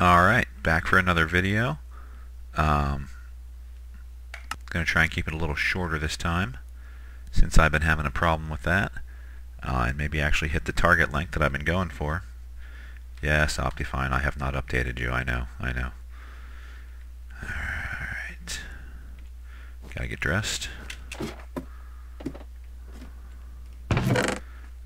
Alright, back for another video. Going to try and keep it a little shorter this time, since I've been having a problem with that. And maybe actually hit the target length that I've been going for. Yes, Optifine, I have not updated you, I know. Alright. Gotta get dressed.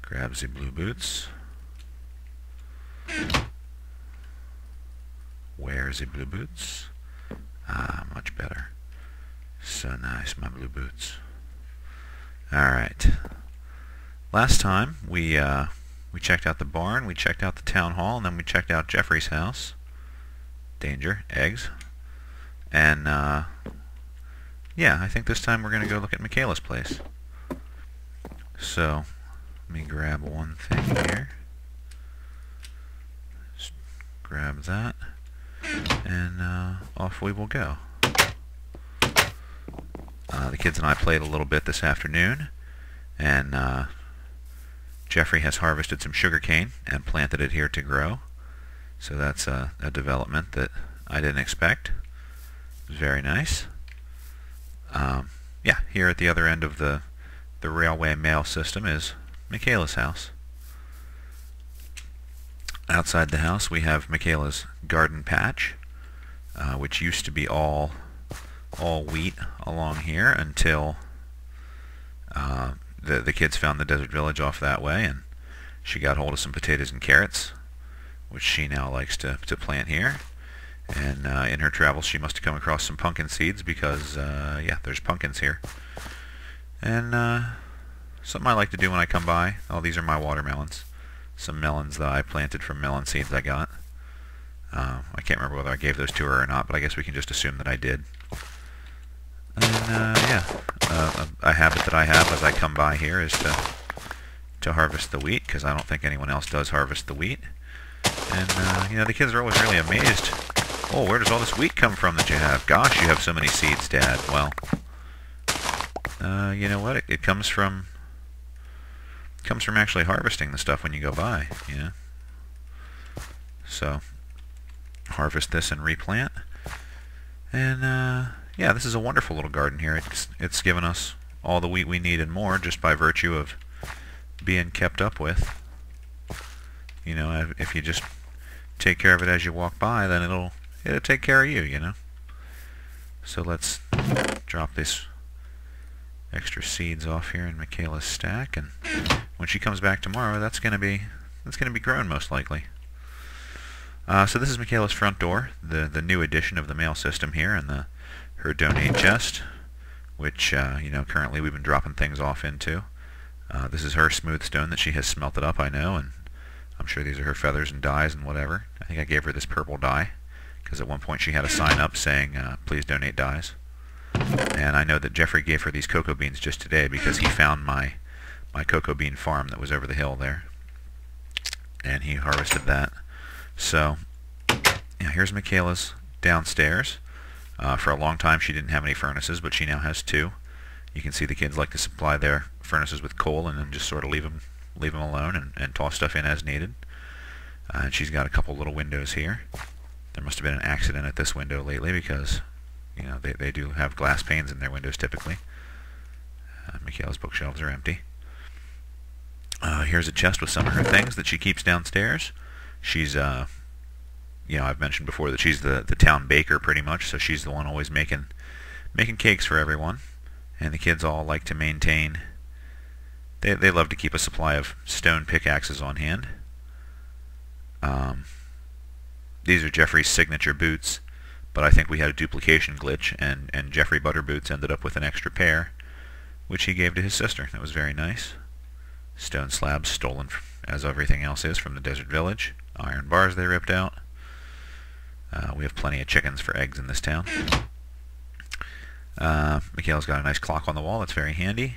Grab the blue boots. Wear the blue boots. Ah, much better. So nice, my blue boots. Alright. Last time we checked out the barn, we checked out the town hall, and then we checked out Jeffrey's house. Danger, eggs. And yeah, I think this time we're going to go look at Micayla's place. So, let me grab one thing here. Just grab that. And off we will go. The kids and I played a little bit this afternoon, and Jeffrey has harvested some sugarcane and planted it here to grow. So that's a development that I didn't expect. It was very nice. Yeah, here at the other end of the railway mail system is Micayla's house. Outside the house we have Micayla's garden patch, which used to be all wheat along here until the kids found the desert village off that way, and she got hold of some potatoes and carrots, which she now likes to plant here. And in her travels she must have come across some pumpkin seeds because, yeah, there's pumpkins here. And something I like to do when I come by, oh, these are my watermelons. Some melons that I planted from melon seeds I got. I can't remember whether I gave those to her or not, but I guess we can just assume that I did. And yeah, a habit that I have as I come by here is to harvest the wheat, because I don't think anyone else does harvest the wheat. And you know, the kids are always really amazed. Oh, where does all this wheat come from that you have? Gosh, you have so many seeds, Dad. Well, you know what? It comes from actually harvesting the stuff when you go by, you know. So, harvest this and replant. And yeah, this is a wonderful little garden here. It's given us all the wheat we need and more just by virtue of being kept up with. You know, if you just take care of it as you walk by, then it'll take care of you, you know. So let's drop this extra seeds off here in Micayla's stack, and when she comes back tomorrow, that's gonna be grown most likely. So this is Micayla's front door, the new addition of the mail system here, and her donate chest, which you know, currently we've been dropping things off into. This is her smooth stone that she has smelted up, I know, and I'm sure these are her feathers and dyes and whatever. I think I gave her this purple dye because at one point she had a sign up saying, please donate dyes. And I know that Jeffrey gave her these cocoa beans just today because he found my cocoa bean farm that was over the hill there, and he harvested that. So yeah, here's Micayla's downstairs. For a long time she didn't have any furnaces, but she now has two. You can see the kids like to supply their furnaces with coal and then just sort of leave them alone and toss stuff in as needed. And she's got a couple little windows here. There must have been an accident at this window lately because, you know, they do have glass panes in their windows typically. Micayla's bookshelves are empty. Here's a chest with some of her things that she keeps downstairs. She's, you know, I've mentioned before that she's the town baker pretty much, so she's the one always making cakes for everyone. And the kids all like to maintain, they love to keep a supply of stone pickaxes on hand. These are Jeffrey's signature boots, but I think we had a duplication glitch, and Jeffrey Butterboots ended up with an extra pair, which he gave to his sister. That was very nice. Stone slabs stolen, as everything else is, from the desert village. Iron bars they ripped out. We have plenty of chickens for eggs in this town. Micayla's got a nice clock on the wall that's very handy.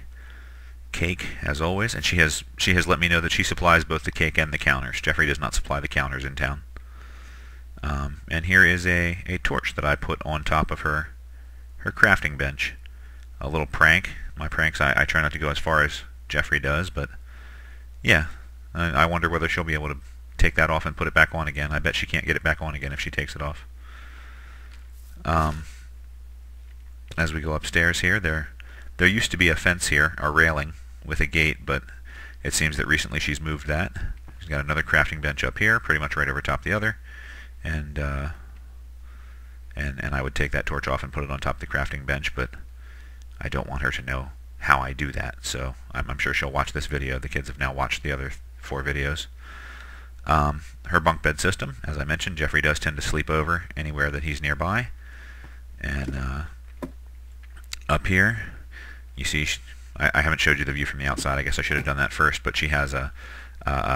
Cake, as always, and she has let me know that she supplies both the cake and the counters. Jeffrey does not supply the counters in town. And here is a torch that I put on top of her crafting bench. A little prank. My pranks, I try not to go as far as Jeffrey does, but yeah, I wonder whether she'll be able take that off and put it back on again. I bet she can't get it back on again if she takes it off. As we go upstairs here, there used to be a fence here, a railing with a gate, but it seems that recently she's moved that. She's got another crafting bench up here, pretty much right over top the other, and I would take that torch off and put it on top of the crafting bench, but I don't want her to know how I do that, so I'm sure she'll watch this video. The kids have now watched the other 4 videos. Her bunk bed system, as I mentioned, Jeffrey does tend to sleep over anywhere that he's nearby. And up here, you see, I haven't showed you the view from the outside. I guess I should have done that first, but she has a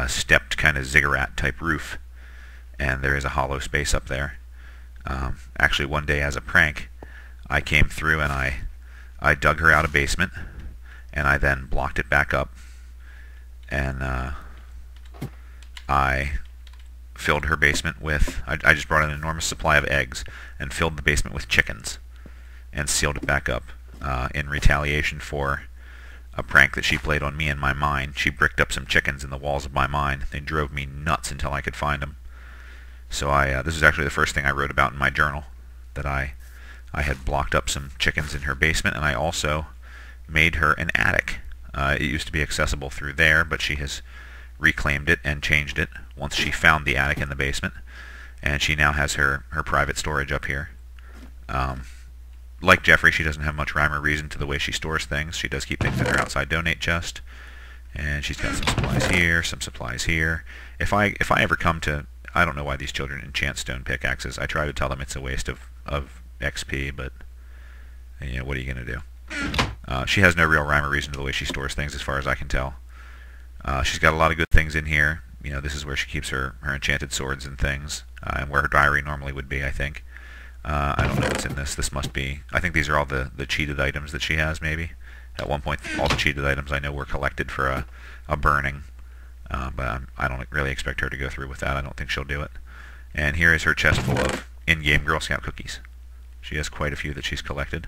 stepped kind of ziggurat type roof, and there is a hollow space up there. Actually, one day as a prank, I came through and I dug her out a basement, and I then blocked it back up, and I filled her basement with, I just brought an enormous supply of eggs and filled the basement with chickens and sealed it back up in retaliation for a prank that she played on me in my mine. She bricked up some chickens in the walls of my mine. They drove me nuts until I could find them. So this is actually the first thing I wrote about in my journal, that I had blocked up some chickens in her basement, and I also made her an attic. It used to be accessible through there, but she has reclaimed it and changed it once she found the attic in the basement, and she now has her private storage up here. Like Jeffrey, she doesn't have much rhyme or reason to the way she stores things. She does keep things in her outside donate chest, and she's got some supplies here, some supplies here. If I ever come to, I don't know why these children enchant stone pickaxes. I try to tell them it's a waste of XP, but you know, what are you going to do? She has no real rhyme or reason to the way she stores things, as far as I can tell. She's got a lot of good things in here. You know, this is where she keeps her enchanted swords and things, and where her diary normally would be, I think. I don't know what's in this. This must be, I think these are all the cheated items that she has, maybe. At one point, all the cheated items I know were collected for a burning, but I don't really expect her to go through with that. I don't think she'll do it. And here is her chest full of in-game Girl Scout cookies. She has quite a few that she's collected.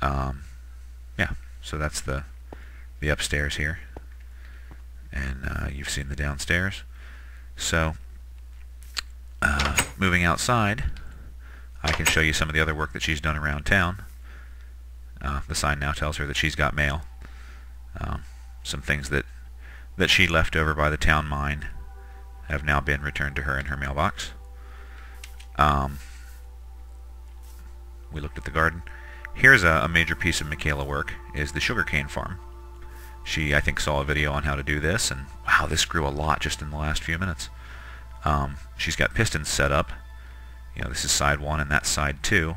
Yeah, so that's the upstairs here, and you've seen the downstairs. So moving outside, I can show you some of the other work that she's done around town. The sign now tells her that she's got mail. Some things that she left over by the town mine have now been returned to her in her mailbox. We looked at the garden. Here's a major piece of Micayla work, is the sugarcane farm. She, I think, saw a video on how to do this, and wow, this grew a lot just in the last few minutes. She's got pistons set up. You know, this is side 1 and that's side 2,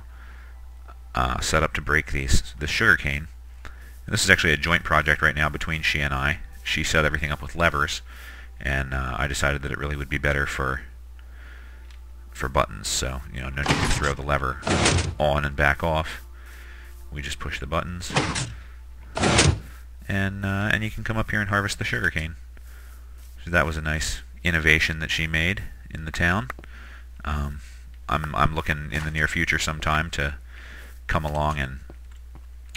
set up to break this sugarcane. And this is actually a joint project right now between she and I. She set everything up with levers, and I decided that it really would be better for buttons. So, you know, no need to throw the lever on and back off. We just push the buttons, and you can come up here and harvest the sugarcane. So that was a nice innovation that she made in the town. I'm looking in the near future sometime to come along, and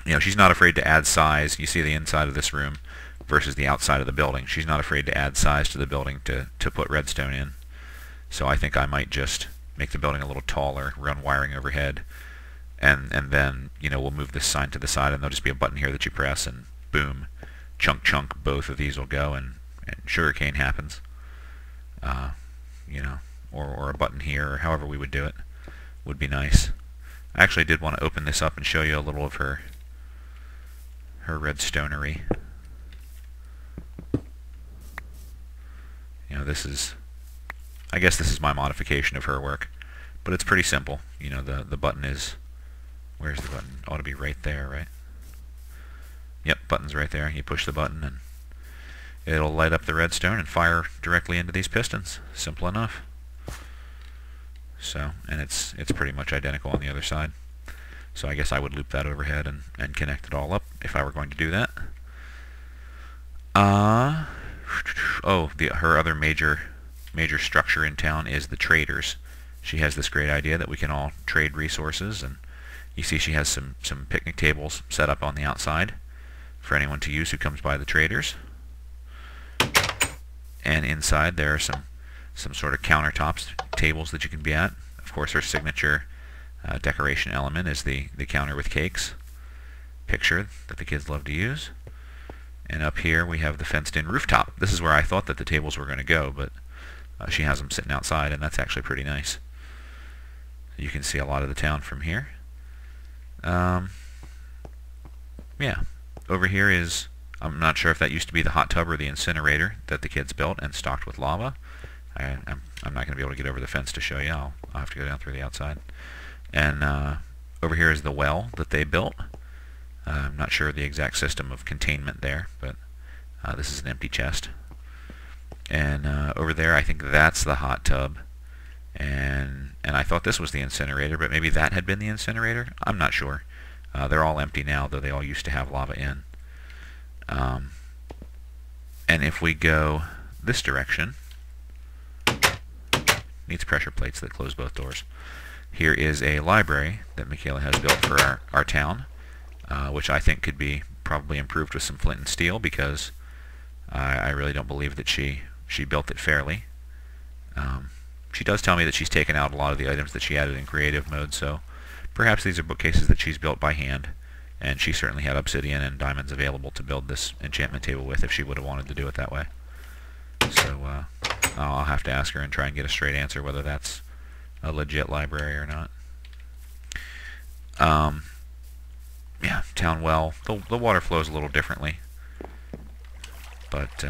you know, she's not afraid to add size. You see the inside of this room versus the outside of the building. She's not afraid to add size to the building to put redstone in. So I think I might just make the building a little taller, run wiring overhead, and then, you know, we'll move this sign to the side, and there'll just be a button here that you press, and boom, chunk, both of these will go, and sugarcane happens. You know, or a button here, or however we would do it, would be nice. I actually did want to open this up and show you a little of her redstonery. You know, this is, I guess this is my modification of her work, but it's pretty simple. You know, the button is, where's the button? Ought to be right there, right? Yep, button's right there. You push the button and it'll light up the redstone and fire directly into these pistons. Simple enough. So, and it's pretty much identical on the other side. So I guess I would loop that overhead and connect it all up if I were going to do that. Her other major structure in town is the traders. She has this great idea that we can all trade resources, and you see she has some picnic tables set up on the outside for anyone to use who comes by the traders. And inside there are some sort of countertops, tables that you can be at. Of course, her signature decoration element is the counter with cakes picture that the kids love to use. And up here we have the fenced-in rooftop. This is where I thought that the tables were going to go, but she has them sitting outside, and that's actually pretty nice. You can see a lot of the town from here. Yeah, over here is, I'm not sure if that used to be the hot tub or the incinerator that the kids built and stocked with lava. I'm not going to be able to get over the fence to show you. I'll have to go down through the outside. And over here is the well that they built. I'm not sure the exact system of containment there, but this is an empty chest. And over there, I think that's the hot tub. And I thought this was the incinerator, but maybe that had been the incinerator. I'm not sure. They're all empty now, though they all used to have lava in. And if we go this direction, needs pressure plates that close both doors. Here is a library that Micayla has built for our town, which I think could be probably improved with some flint and steel, because I really don't believe that she built it fairly. She does tell me that she's taken out a lot of the items that she added in creative mode, so perhaps these are bookcases that she's built by hand, and she certainly had obsidian and diamonds available to build this enchantment table with if she would have wanted to do it that way. So I'll have to ask her and try and get a straight answer whether that's a legit library or not. Yeah, town well. The water flows a little differently, but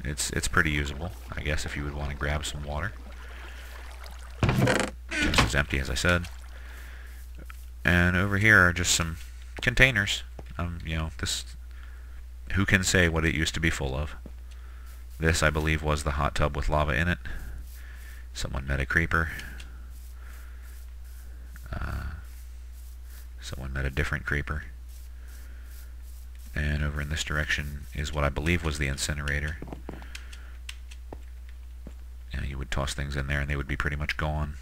it's pretty usable, I guess, if you would want to grab some water. Just as empty as I said. And over here are just some containers. You know, this, who can say what it used to be full of? This, I believe, was the hot tub with lava in it. Someone met a creeper. Someone met a different creeper. And over in this direction is what I believe was the incinerator. You would toss things in there and they would be pretty much gone.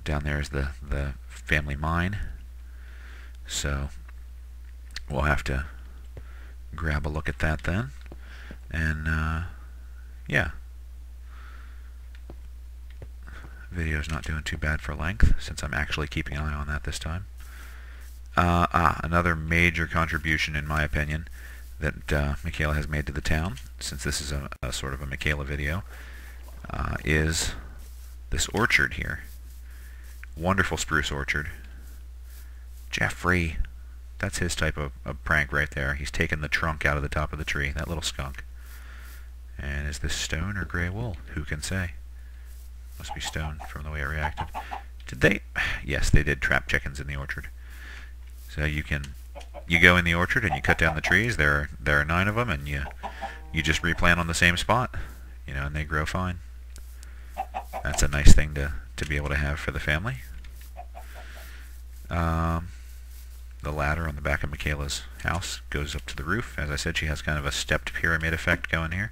Down there is the family mine. So we'll have to grab a look at that then. And yeah. Video's not doing too bad for length, since I'm actually keeping an eye on that this time. Another major contribution, in my opinion, that Micayla has made to the town, since this is a sort of a Micayla video, is this orchard here. Wonderful spruce orchard. Jeffrey, that's his type of prank right there. He's taken the trunk out of the top of the tree, that little skunk. And is this stone or gray wool? Who can say? Must be stone from the way it reacted. Did they? Yes, they did trap chickens in the orchard. So you go in the orchard and you cut down the trees. There are 9 of them, and you just replant on the same spot, you know, and they grow fine. That's a nice thing to be able to have for the family. The ladder on the back of Micayla's house goes up to the roof. As I said, she has kind of a stepped pyramid effect going here.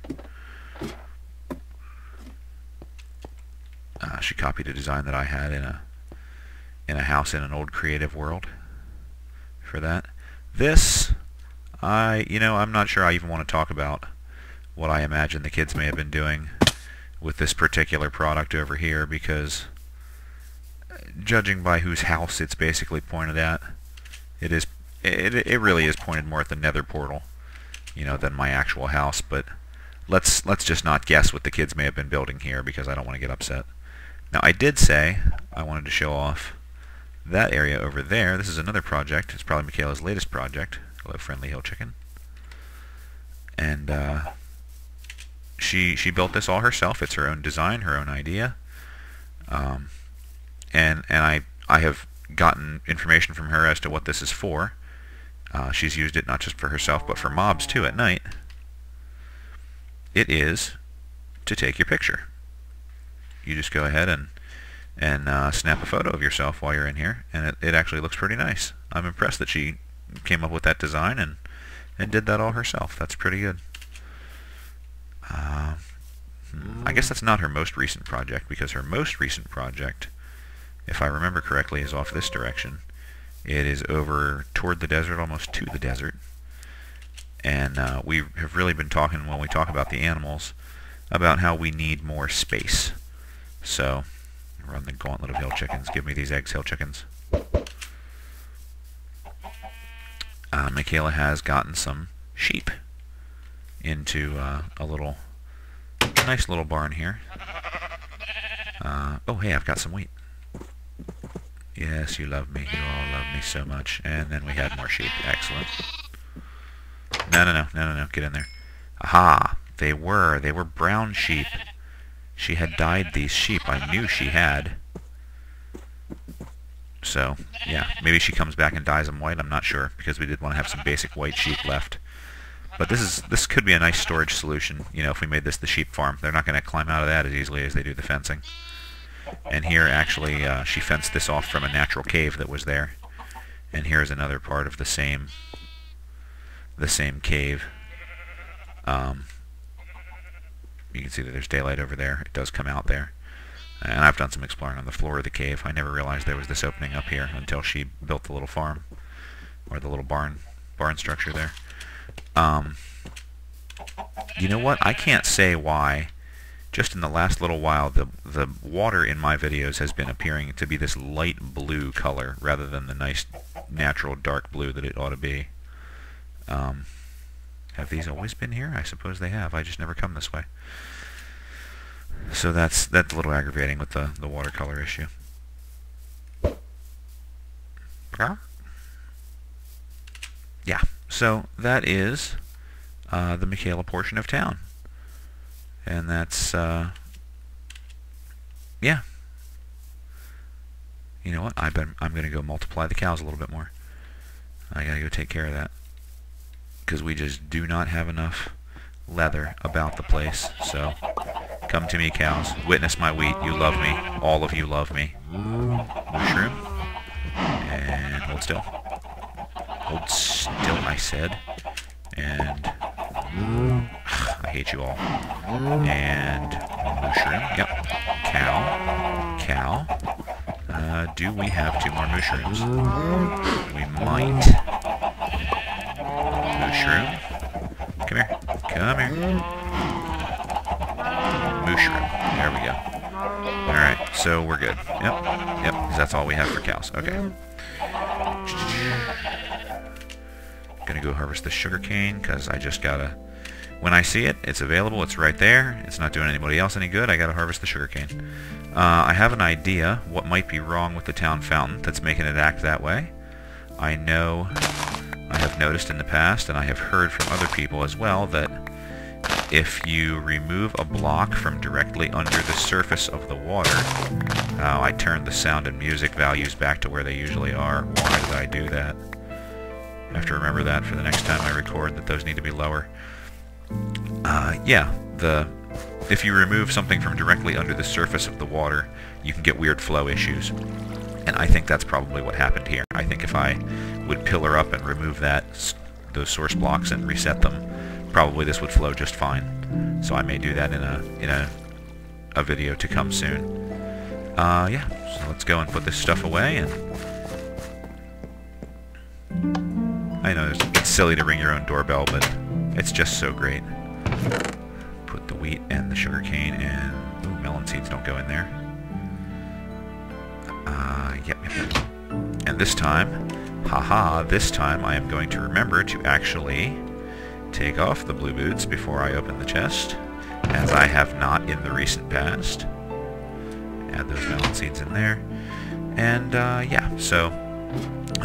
She copied a design that I had in a house in an old creative world for that. This, I'm not sure I even want to talk about what I imagine the kids may have been doing with this particular product over here, because judging by whose house it's basically pointed at, it really is pointed more at the nether portal, than my actual house. But let's just not guess what the kids may have been building here, because I don't want to get upset. Now, I did say I wanted to show off that area over there. This is another project. It's probably Micayla's latest project. Hello, Friendly Hill Chicken. And she built this all herself. It's her own design, her own idea. And I have gotten information from her as to what this is for. She's used it not just for herself, but for mobs too at night. It is to take your picture. You just go ahead and snap a photo of yourself while you're in here, and it actually looks pretty nice. I'm impressed that she came up with that design and did that all herself. That's pretty good. I guess that's not her most recent project, because her most recent project, if I remember correctly, is off this direction. It is over toward the desert, almost to the desert. And we have really been talking, when we talk about the animals, about how we need more space. So, run the gauntlet of hill chickens. Give me these eggs, hill chickens. Micayla has gotten some sheep into a nice little barn here. Oh, hey, I've got some wheat. Yes, you love me. You all love me so much. And then we had more sheep. Excellent. No. Get in there. Aha! They were brown sheep. She had dyed these sheep. I knew she had. So, yeah, maybe she comes back and dyes them white. I'm not sure, because we did want to have some basic white sheep left. But this could be a nice storage solution, you know, if we made this the sheep farm. They're not going to climb out of that as easily as they do the fencing. And here, actually, she fenced this off from a natural cave that was there. And here's another part of the same cave. You can see that there's daylight over there. It does come out there. And I've done some exploring on the floor of the cave. I never realized there was this opening up here until she built the little farm, or the little barn structure there. You know what? I can't say why. Just in the last little while, the water in my videos has been appearing to be this light blue color rather than the nice natural dark blue that it ought to be. Have these always been here? I suppose they have. I just never come this way. So that's a little aggravating with the watercolor issue. Yeah, so that is the Micayla portion of town. And that's, yeah. You know what? I'm going to go multiply the cows a little bit more. I got to go take care of that. Because we just do not have enough leather about the place. So, come to me, cows. Witness my wheat. You love me. All of you love me. Mushroom. And hold still. Hold still, I said. And I hate you all. And mushroom. Yep. Cow. Do we have 2 more mushrooms? We might. Mushroom. Come here. Mushroom. There we go. Alright, so we're good. Yep, because that's all we have for cows. Okay. Gonna go harvest the sugar cane, because I just gotta... When I see it, it's available, it's right there. It's not doing anybody else any good. I gotta harvest the sugar cane. I have an idea what might be wrong with the town fountain that's making it act that way. I know... I have noticed in the past, and I have heard from other people as well, that if you remove a block from directly under the surface of the water... I turned the sound and music values back to where they usually are. Why did I do that? I have to remember that for the next time I record, that those need to be lower. Yeah, if you remove something from directly under the surface of the water, you can get weird flow issues. And I think that's probably what happened here. I think if I would pillar up and remove those source blocks and reset them, probably this would flow just fine. So I may do that in a video to come soon. Yeah, so let's go and put this stuff away. And I know it's silly to ring your own doorbell, but it's just so great. Put the wheat and the sugar cane and... Ooh, melon seeds don't go in there. Yep. And this time, this time I am going to remember to actually take off the blue boots before I open the chest, as I have not in the recent past. Add those melon seeds in there. And, yeah, so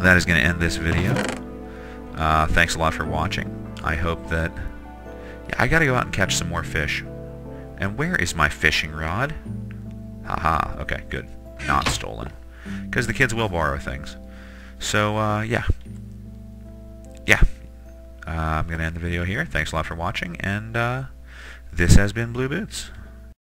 that is going to end this video. Thanks a lot for watching. I hope that... Yeah, I gotta go out and catch some more fish. And where is my fishing rod? Okay, good. Not stolen. Because the kids will borrow things. So, yeah. I'm going to end the video here. Thanks a lot for watching, and this has been Blue Boots.